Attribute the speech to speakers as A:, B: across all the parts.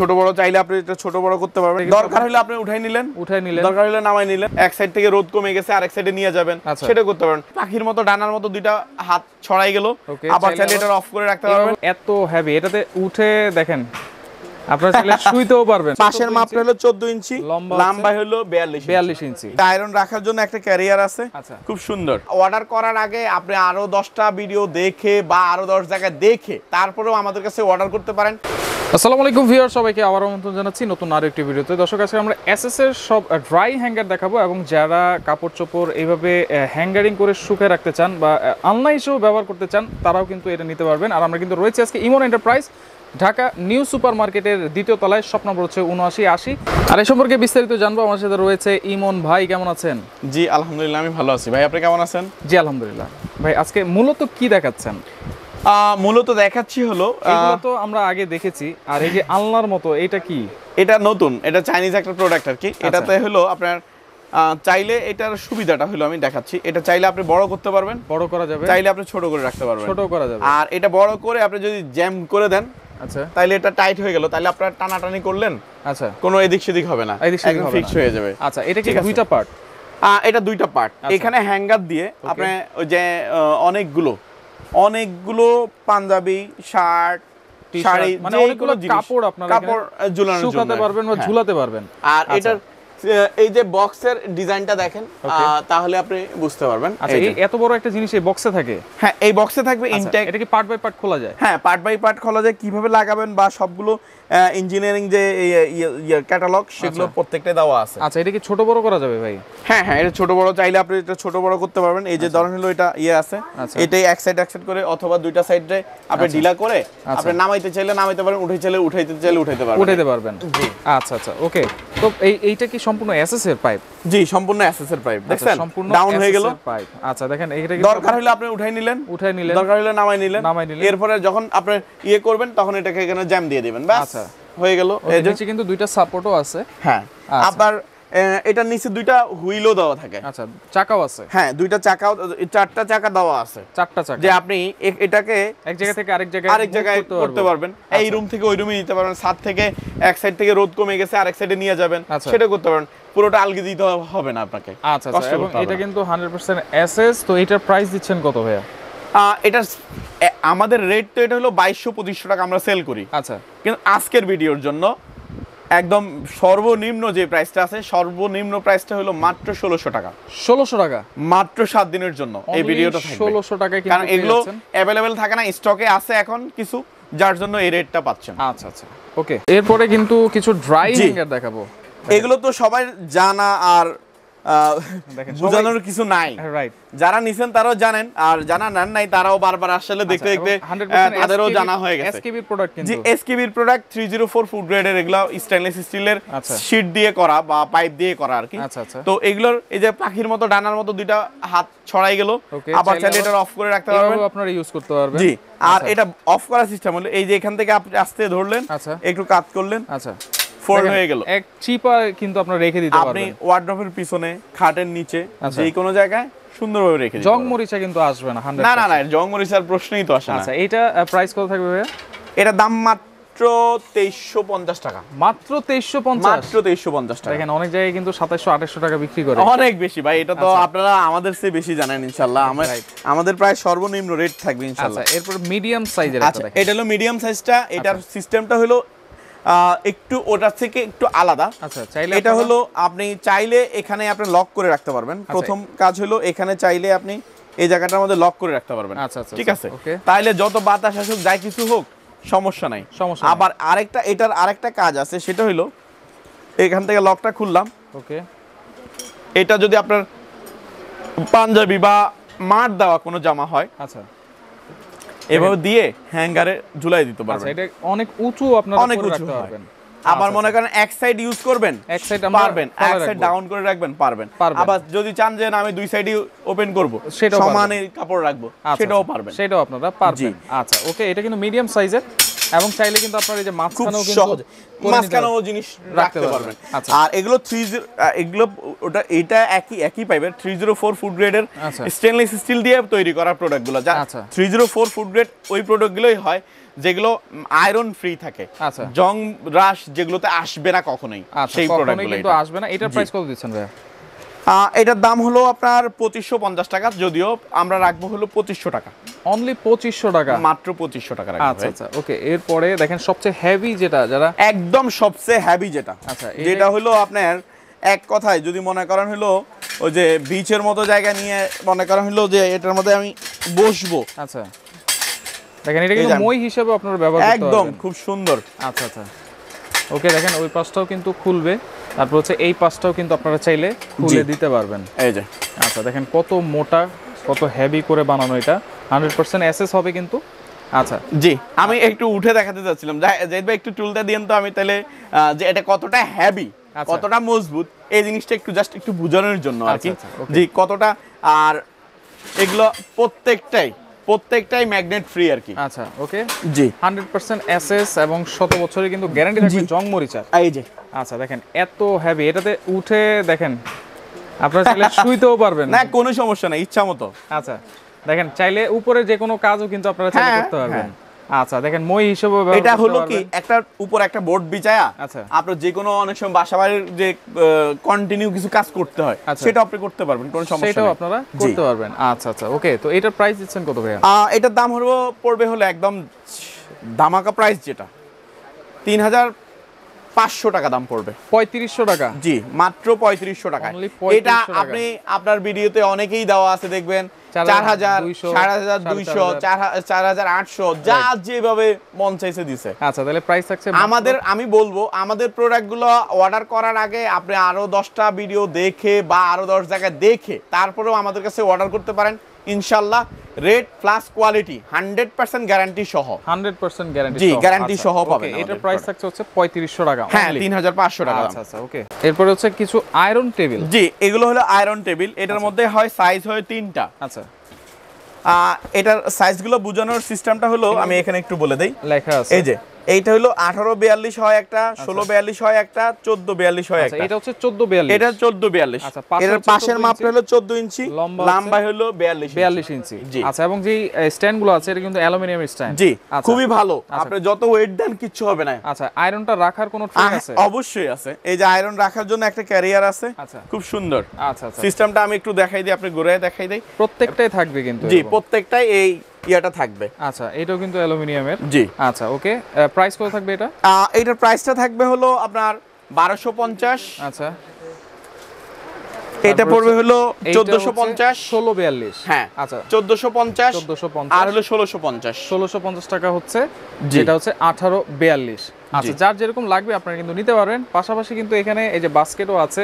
A: ছোট বড় চাইলে আপনি এটা ছোট বড় করতে পারবেন, দরকার হলে আপনি উঠাই নিলেন, দরকার হলে নামাই নিলেন, এক সাইড থেকে রোদ কমে গেছে আরেক সাইডে নিয়ে যাবেন, সেটা করতে পারেন। পাখির মতো ডানার মতো দুইটা হাত ছড়াই গেল, আবার চাইলে এটা অফ করে রাখতে পারবেন।
B: এত হেভি, এটাতে উঠে দেখেন আপনারা চাইলে শুইতেও পারবেন।
A: পাশের মাপটা হলো 14 ইঞ্চি, লম্বা হলো 42
B: ইঞ্চি।
A: আয়রন রাখার জন্য একটা ক্যারিয়ার আছে, খুব সুন্দর। অর্ডার করার আগে আপনি আরো 10টা ভিডিও দেখে বা আরো 10 জায়গায় দেখে তারপরেও আমাদের কাছে অর্ডার করতে পারেন।
B: আসসালামু আলাইকুম ভিউয়ার, সবাইকে আবার আমন্ত্রণ জানাচ্ছি নতুন আরো একটি ভিডিওতে। দর্শক, আজকে আমরা এসএস এর সব ড্রাই হ্যাঙ্গার দেখাবো, এবং যারা কাপড় চোপড় এইভাবে হ্যাঙ্গারিং করে শুকিয়ে রাখতে চান বা আলনা হিসেবে ব্যবহার করতে চান, তারাও কিন্তু এটা নিতে পারবেন। আর আমরা কিন্তু রয়েছে আজকে ইমন এন্টারপ্রাইজ, ঢাকা নিউ সুপার মার্কেটের দ্বিতীয় তলায়, শপ নম্বর হচ্ছে 7980। আর এই সম্পর্কে বিস্তারিত জানবো। আমার সাথে রয়েছে ইমন ভাই। কেমন আছেন?
A: জি আলহামদুলিল্লাহ, আমি ভালো আছি। ভাই আপনি কেমন আছেন?
B: জি আলহামদুলিল্লাহ। ভাই আজকে মূলত কি দেখাচ্ছেন?
A: মূলত দেখাচ্ছি হলো,
B: এগুলো তো আমরা আগে দেখেছি। আর এই যে আলনার মতো, এটা কি?
A: এটা নতুন, এটা চাইনিজ একটা প্রোডাক্ট আর কি। এটাতে হলো আপনার চাইলে এটার সুবিধাটা হলো আমি দেখাচ্ছি। এটা চাইলে আপনি বড় করতে পারবেন,
B: বড় করা যাবে,
A: চাইলে আপনি ছোট করে রাখতে পারবেন,
B: ছোট করা যাবে।
A: আর এটা বড় করে আপনি যদি জ্যাম করে দেন,
B: আচ্ছা,
A: তাইলে এটা টাইট হয়ে গেল, তাইলে আপনারা টানাটানি করলেন,
B: আচ্ছা,
A: কোনো এদিক সেদিক হবে না, একদম ফিক্স হয়ে যাবে।
B: আচ্ছা, এটা কি দুইটা পার্ট?
A: এটা দুইটা পার্ট। এখানে হ্যাঙ্গার দিয়ে আপনি ওই যে অনেকগুলো পাঞ্জাবি, শার্ট, শাড়ি,
B: মানে অনেকগুলো কাপড় আপনারা শুকাতে পারবেন বা ঝুলাতে পারবেন।
A: আর এটার এই যে বক্সের ডিজাইনটা দেখেন, তাহলে আপনি বুঝতে পারবেন।
B: আচ্ছা, এই এত বড় একটা জিনিস এই বক্সে থাকে?
A: হ্যাঁ, এই বক্সে থাকবে ইনটেক।
B: এটা কি পার্ট বাই পার্ট খোলা যায়?
A: হ্যাঁ, পার্ট বাই পার্ট খোলা যায়। কিভাবে লাগাবেন বা সবগুলো ইঞ্জিনিয়ারিং যে ক্যাটালগ, সেগুলো প্রত্যেকটাই দেওয়া আছে।
B: আচ্ছা, এটা কি ছোট বড় করা যাবে ভাই?
A: হ্যাঁ, এটা ছোট বড় চাইলে আপনি এটা ছোট বড় করতে পারবেন। এই যে ধরেন হলো এটা আছে, এটাই এক সাইড করে অথবা দুইটা সাইডে আপনি ঢিলা করে আপনি নামাইতে চাইলে নামাইতে পারেন, উঠাইতে চাইলে উঠাইতে পারবেন।
B: জি, আচ্ছা, ওকে। তো এইটা কি সম্পূর্ণ এসএস এর পাইপ?
A: জি, সম্পূর্ণ এসএস এর পাইপ। দেখছেন ডাউন হয়ে গেল পাইপ।
B: আচ্ছা, দেখেন এইটা কি
A: দরকার হলে আপনি উঠাই নিলেন, দরকার হলে নামাই নিলেন। এরপরে যখন আপনি করবেন তখন এটাকে এখানে জ্যাম দিয়ে দিবেন, ব্যাস হয়ে গেল।
B: এই নিচে কিন্তু দুইটা সাপোর্টও আছে।
A: হ্যাঁ, আবার এটার নিচে দুইটা হুইলও দেওয়া থাকে।
B: আচ্ছা, চাকাও আছে।
A: হ্যাঁ, দুইটা চাকাও, চারটা চাকা দেওয়া আছে।
B: চারটা চাকা, যে
A: আপনি এটাকে এক জায়গা থেকে আরেক জায়গায় করতে পারবেন। এই রুম থেকে ওই রুমে নিতে পারবেন, ছাদ থেকে এক সাইড থেকে রোদ কমে গেছে আরেক সাইডে নিয়ে যাবেন, সেটা করতে পারবেন। পুরোটা আলগি দিতে হবে না আপনাকে।
B: আচ্ছা, এবং এটা কিন্তু 100% এসএস। তো এটার প্রাইস দিচ্ছেন কত ভাইয়া?
A: এটা আমাদের রেট তো এটা হলো 2200-2500 টাকা আমরা সেল করি।
B: আচ্ছা,
A: কিন্তু আজকের ভিডিওর জন্য একদম সর্বনিম্ন যে প্রাইসটা আছে, সর্বনিম্ন প্রাইসটা হলো মাত্র 1600 টাকা।
B: 1600 টাকা
A: মাত্র 7 দিনের জন্য এই ভিডিওটা থাকবে।
B: 1600 টাকায় কিন্তু,
A: কারণ এগুলো अवेलेबल থাকে না, স্টকে আছে এখন কিছু, যার জন্য এই রেটটা পাচ্ছেন।
B: আচ্ছা, ওকে। এরপরে কিন্তু কিছু ড্রাই হ্যাঙ্গার দেখাবো।
A: এগুলো তো সবাই জানা, আর বুঝানোর কিছু নাই।
B: রাইট,
A: যারা নিছেন তারাও জানেন, আর যারা নেন নাই তারাও বারবার আসলে দেখতে তাদেরও জানা হয়ে গেছে।
B: এসকেবির প্রোডাক্ট কিন্তু,
A: জি এসকেবির প্রোডাক্ট 304 ফুড গ্রেডের। এগুলো স্টেনলেস স্টিলের শীট দিয়ে করা বা পাইপ দিয়ে করা আর কি। তো এগুলোর এই যে পাখির মতো ডানার মতো দুইটা হাত ছড়াই গেল, আবার চাইলে এটা অফ করে রাখতে পারবেন,
B: আপনারা ইউজ করতে পারবেন।
A: জি, আর এটা অফ করার সিস্টেম হলো এই যে এখান থেকে আপনি আস্তে ধরলেন, একটু কাট করলেন, আচ্ছা ফোল্ড হয়ে গেল।
B: এক চিপা কিন্তু আপনারা রেখে দিতে পারবেন।
A: আপনি ওয়ার্ড্রোবের পিছনে, খাটের নিচে, যে কোনো জায়গায় সুন্দরভাবে রেখে দিতে
B: পারবেন। জং মরিচা কিন্তু আসবে না 100%।
A: না, জং মরিচার প্রশ্নই তো আসে না।
B: আচ্ছা, এটা প্রাইস কত থাকবে ভাইয়া?
A: এটা দাম মাত্র 2350 টাকা।
B: মাত্র 2350?
A: মাত্র 2350 টাকা।
B: দেখেন অনেক জায়গায় কিন্তু 2700-2800 টাকা বিক্রি করে।
A: অনেক বেশি ভাই, এটা তো আপনারা আমাদের চেয়ে বেশি জানেন ইনশাআল্লাহ। আমাদের প্রায় সর্বনিম্ন রেট থাকবে ইনশাআল্লাহ।
B: আচ্ছা, এরপর মিডিয়াম সাইজের একটা দেখেন।
A: এটা হলো মিডিয়াম সাইজটা। এটার সিস্টেমটা হলো একটু ওটার থেকে একটু আলাদা।
B: আচ্ছা, চাইলে
A: এটা হলো আপনি চাইলে এখানে আপনি লক করে রাখতে পারবেন। প্রথম কাজ হলো এখানে চাইলে আপনি এই জায়গাটার মধ্যে লক করে রাখতে পারবেন।
B: আচ্ছা,
A: ঠিক আছে, তাইলে যত বাতাস আসুক যাই কিছু হোক সমস্যা নাই। আবার এটার আরেকটা কাজ আছে, সেটা হলো এখান থেকে লকটা খুললাম, ওকে, এটা যদি আপনার পাঞ্জাবি বা মার দেওয়া কোনো জামা হয়, আচ্ছা, এভাবে দিয়ে হ্যাঙ্গারে ঝুলাই দিতে পারবেন।
B: এটা অনেক উঁচু, আপনারা
A: অনেক উঁচু পারবেন। আবার মনে করেন এক সাইড ইউজ করবেন,
B: এক সাইড
A: পারবেন, এক সাইড ডাউন করে রাখবেন, পারবেন। আবার যদি চান যে আমি দুই সাইডই ওপেন করব, সমানে কাপড় রাখবো, সেটাও পারবেন,
B: সেটাও আপনারা পারবেন। আচ্ছা, ওকে। এটা কিন্তু মিডিয়াম সাইজের, এবং চাইলে কিন্তু আপনারা এই যে
A: মাঝখানেও জিনিস রাখতে পারবেন। আর এগুলো ওটা এটা একই পাইবেন 304 ফুড গ্রেডের স্টেনলেস স্টিল দিয়ে তৈরি করা প্রোডাক্টগুলো। যা 304 ফুড গ্রেড ওই প্রোডাক্টগুলোই হয় যেগুলো আয়রন ফ্রি থাকে,
B: আচ্ছা
A: জং রাশ যেগুলোতে আসবে না কখনোই, সেই প্রোডাক্টগুলো
B: কিন্তু আসবে না। এটার প্রাইস কত দিচ্ছেন ভাই?
A: এটার দাম হলো আপনার 2550 টাকা, যদিও আমরা রাখবো হলো 2500 টাকা,
B: অনলি 2500 টাকা,
A: মাত্র 2500 টাকা রাখবো।
B: আচ্ছা আচ্ছা ওকে। এরপরে দেখেন সবচেয়ে হেভি যেটা, যারা
A: একদম সবচেয়ে হেভি যেটা,
B: আচ্ছা
A: যেটা হলো আপনার এক কথায় যদি মনে করেন হলো ওই যে বিচের মতো জায়গা নিয়ে মনে করেন হলো যে এটার মধ্যে আমি বসবো,
B: আচ্ছা দেখেন এটা কিন্তু মই হিসেবে আপনারা ব্যবহার করতে পারবেন,
A: একদম খুব সুন্দর।
B: আচ্ছা আচ্ছা ওকে। দেখেন ওই পাশটাও কিন্তু খুলবে, তারপর হচ্ছে এই পাশটাও কিন্তু আপনারা চাইলে খুলে দিতে পারবেন,
A: এই যে।
B: আচ্ছা দেখেন কত মোটা, কত হেভি করে বানানো, এটা 100% এসএস হবে কিন্তু। আচ্ছা
A: জি, আমি একটু উঠে দেখাতে চাচ্ছিলাম, জাহিদ ভাই একটু টুলটা দিয়েন তো, আমি তাহলে যে এটা কতটা হেভি, কতটা মজবুত, এই জিনিসটা একটু জাস্ট একটু বোঝানোর জন্য আর কি, জি কতটা। আর এগুলো প্রত্যেকটাই ম্যাগনেট ফ্রি আর কি।
B: আচ্ছা ওকে
A: জি
B: 100% এসএস এবং 100 বছরের কিন্তু গ্যারান্টি থাকবে জং মরিচার।
A: এই যে
B: আচ্ছা দেখেন এত হেভি, এটাতে উঠে দেখেন আপনারা চাইলে শুইতেও পারবেন
A: না, কোনো সমস্যা নাই, ইচ্ছা মতো।
B: আচ্ছা দেখেন চাইলে উপরে যে কোনো কাজও কিন্তু আপনারা চাইলে করতে পারবেন। আচ্ছা দেখেন মই হিসেবে
A: এটা হলো কি একটা উপর একটা বোর্ড বিছায়া,
B: আচ্ছা
A: আপনার যে কোনো অনেক সময় বাসাবাড়ির যে কন্টিনিউ কিছু কাজ করতে হয় সেটা আপনি করতে পারবেন, কোনো সমস্যা নেই,
B: সেটাও আপনারা করতে পারবেন। আচ্ছা আচ্ছা ওকে। তো এটার প্রাইস দিচ্ছেন কত ভাইয়া?
A: এটার দাম পড়বে হলো একদম ধামাকা প্রাইস, যেটা 3500 টাকা দাম পড়বে।
B: 3500 টাকা?
A: জি মাত্র 3500 টাকা। এটা আপনি আপনার ভিডিওতে অনেকেই দেওয়া আছে দেখবেন 4000, 4200, 4800, যা যেভাবে মন চাইছে দিছে।
B: আচ্ছা তাহলে প্রাইস থাকছে
A: আমি বলবো আমাদের প্রোডাক্টগুলো অর্ডার করার আগে আপনি আরো 10টা ভিডিও দেখে বা আরো 10 জায়গায় দেখে তারপরেও আমাদের কাছে অর্ডার করতে পারেন, ইনশাআল্লাহ রেট প্লাস কোয়ালিটি 100% গ্যারান্টি সহ,
B: 100% গ্যারান্টি
A: জি গ্যারান্টি সহ পাবেন।
B: এটার প্রাইস থাকছে হচ্ছে 3500 টাকা,
A: হ্যাঁ 3500 টাকা।
B: আচ্ছা আচ্ছা ওকে। এরপর হচ্ছে কিছু আয়রন টেবিল।
A: জি এগুলো হলো আয়রন টেবিল, এটার মধ্যে হয় সাইজ হয় 3টা।
B: আচ্ছা
A: এটার সাইজগুলো বোঝানোর সিস্টেমটা হলো আমি এখানে একটু বলে দেই,
B: লেখা আছে।
A: এই যে এইটা হলো 1842 হয় একটা, 1642 হয় একটা, 1442 হয় একটা।
B: এটা হচ্ছে 1442,
A: এটা 1442।
B: আচ্ছা
A: এর পাশের মাপটা হলো 14 ইঞ্চি, লম্বা হলো 42
B: ইঞ্চি। আচ্ছা এবং যে স্ট্যান্ডগুলো আছে এটা কিন্তু অ্যালুমিনিয়ামের স্ট্যান্ড।
A: জি খুবই ভালো, আপনি যত ওয়েট দেন কিচ্ছু হবে না।
B: আচ্ছা আয়রনটা রাখার কোনো ট্রে আছে?
A: অবশ্যই আছে, এই যে আয়রন রাখার জন্য একটা ক্যারিয়ার আছে, খুব সুন্দর।
B: আচ্ছা আচ্ছা
A: সিস্টেমটা আমি একটু দেখাই দিই, আপনি ঘুরে দেখাই দেই।
B: প্রত্যেকটাই থাকবে কিন্তু?
A: জি প্রত্যেকটাই এই ইয়াটা থাকবে।
B: আচ্ছা এটাও কিন্তু অ্যালুমিনিয়ামের।
A: জি
B: আচ্ছা ওকে। প্রাইস কত থাকবে এটা?
A: এটার প্রাইসটা থাকবে হলো আপনার 1250।
B: আচ্ছা
A: এটা পড়বে হলো 1450,
B: 1642।
A: হ্যাঁ
B: আচ্ছা
A: 1450 আর হলো
B: 1650 টাকা হচ্ছে, যেটা হচ্ছে 1842। আচ্ছা যার যেরকম লাগবে আপনারা কিন্তু নিতে পারবেন। পাশাপাশি কিন্তু এখানে এই যে বাস্কেটও আছে,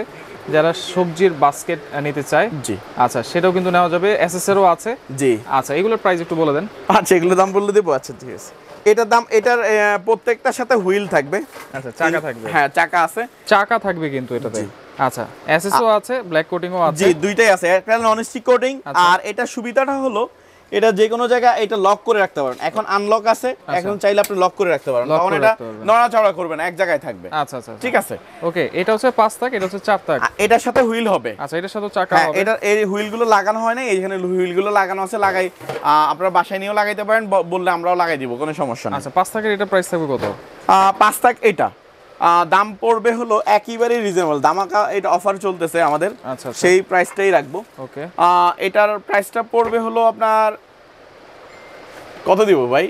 B: যারা সবজির বাস্কেট নিতে চায়,
A: জি
B: আচ্ছা সেটাও কিন্তু নেওয়া যাবে। এসএসএরও আছে।
A: জি
B: আচ্লোর এগুলোর প্রাইস একটু বলে দেন।
A: আচ্ছা এগুলোর দাম বলে দেবো, আচ্ছা ঠিক আছে। এটার দাম, এটার প্রত্যেকটার সাথে হুইল থাকবে।
B: আচ্ছা চাকা থাকবে?
A: হ্যাঁ চাকা আছে,
B: চাকা থাকবে কিন্তু এটাতে। আচ্ছা এসএসও আছে, ব্ল্যাক কোটিংও আছে।
A: জি দুইটাই আছে, একটা নন স্টিক কোটিং। আর এটা সুবিধাটা হলো এটা যে কোনো জায়গায় এটা লক করে রাখতে পারেন, এখন আনলক আছে, এখন চাইলে আপনি লক করে রাখতে পারেন, তখন এটা নড়াচড়া করবে না, এক জায়গায় থাকবে।
B: আচ্ছা আচ্ছা
A: ঠিক আছে
B: ওকে। এটা হচ্ছে 5 তাক, এটা হচ্ছে 4 তাক।
A: এটার সাথে হুইল হবে।
B: আচ্ছা এটার সাথে চাকা হবে।
A: এটা এই হুইলগুলো লাগানো হয় না, এইখানে হুইলগুলো লাগানো আছে, লাগাই আপনারা বাসায় নিয়েও লাগাইতে পারেন, বললে আমরাও লাগাই দিব, কোনো সমস্যা নেই।
B: আচ্ছা 5 তাকের এটা প্রাইস থাকবে কত?
A: 5 তাক এটা দাম পড়বে হলো একেবারে রিজনেবল, দামাকা এটা অফার চলতেছে আমাদের,
B: আচ্ছা
A: সেই প্রাইসটাই রাখবো।
B: ওকে
A: এটার প্রাইসটা পড়বে হলো আপনার কত দিব ভাই,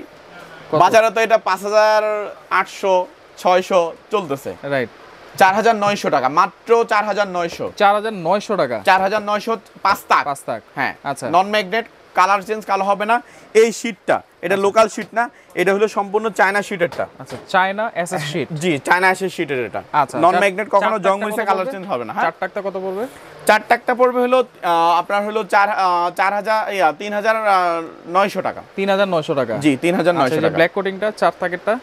A: বাজারে তো এটা 5800 600 চলতেছে,
B: রাইট
A: 4900 টাকা, মাত্র 4900
B: টাকা,
A: 4900 5 তাক। হ্যাঁ
B: আচ্ছা
A: নন ম্যাগনেট, কালার চেঞ্জ কালো হবে না। এই শীটটা এটা লোকাল শীট না, এটা হলো সম্পূর্ণ চায়না শীটেরটা।
B: আচ্ছা চায়না এসএস শীট।
A: জি চায়না এসএস শীটের এটা।
B: আচ্ছা
A: নন ম্যাগনেট, কখনো জং হইছে কালার চেঞ্জ হবে না।
B: 4 টাকটা কত পড়বে?
A: 4 টাকটা পড়বে হলো আপনার হলো 3900 টাকা।
B: 3900 টাকা?
A: জি 3900 টাকা।
B: ব্ল্যাক কোটিংটা 4 টাকেরটা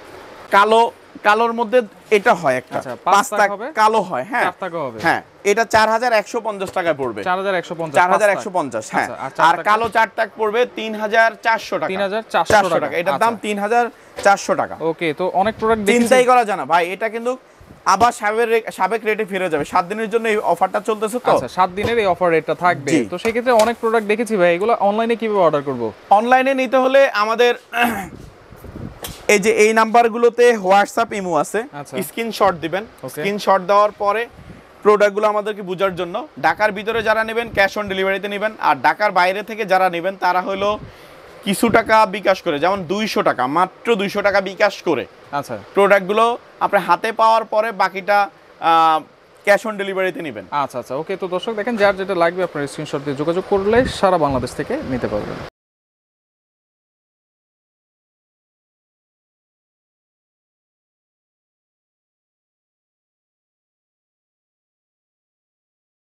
A: কালোর মধ্যে এটা হয় একটা, 5 টাক কালো হয়। হ্যাঁ
B: 4 টাকা হবে।
A: হ্যাঁ এটা 4150 টাকায় পড়বে। 4150 হ্যাঁ। আর কালো 4 টাক পড়বে 3400 টাকা।
B: 3400 টাকা,
A: এটার দাম 3400 টাকা।
B: ওকে তো অনেক প্রোডাক্ট
A: চিন্তাই করা যায় না ভাই, এটা কিন্তু আবার সাবেক রেটে ফিরে যাবে। 7 দিনের জন্য এই অফারটা চলতেছে তো।
B: আচ্ছা 7 দিনের এই অফার রেটটা থাকবে। তো সেই ক্ষেত্রে অনেক প্রোডাক্ট দেখেছি ভাই, এগুলো অনলাইনে কিভাবে অর্ডার করব?
A: অনলাইনে নিতে হলে আমাদের এই যে এই নাম্বারগুলোতে হোয়াটসঅ্যাপ ইমো আছে,
B: আচ্ছা।
A: স্ক্রিনশট দিবেন। স্ক্রিনশট দেওয়ার পরে প্রোডাক্টগুলো আমাদেরকে বোঝার জন্য, ঢাকার ভিতরে যারা নেবেন ক্যাশ অন ডেলিভারিতে নেবেন, আর ঢাকার বাইরে থেকে যারা নেবেন তারা হলো কিছু টাকা বিকাশ করে, যেমন 200 টাকা, মাত্র 200 টাকা বিকাশ করে
B: আচ্ছা
A: প্রোডাক্টগুলো আপনার হাতে পাওয়ার পরে বাকিটা ক্যাশ অন ডেলিভারিতে নেবেন।
B: আচ্ছা আচ্ছা, ওকে। তো দর্শক দেখেন, যার যেটা লাগবে আপনার স্ক্রিনশট দিয়ে যোগাযোগ করলে সারা বাংলাদেশ থেকে নিতে পারবেন।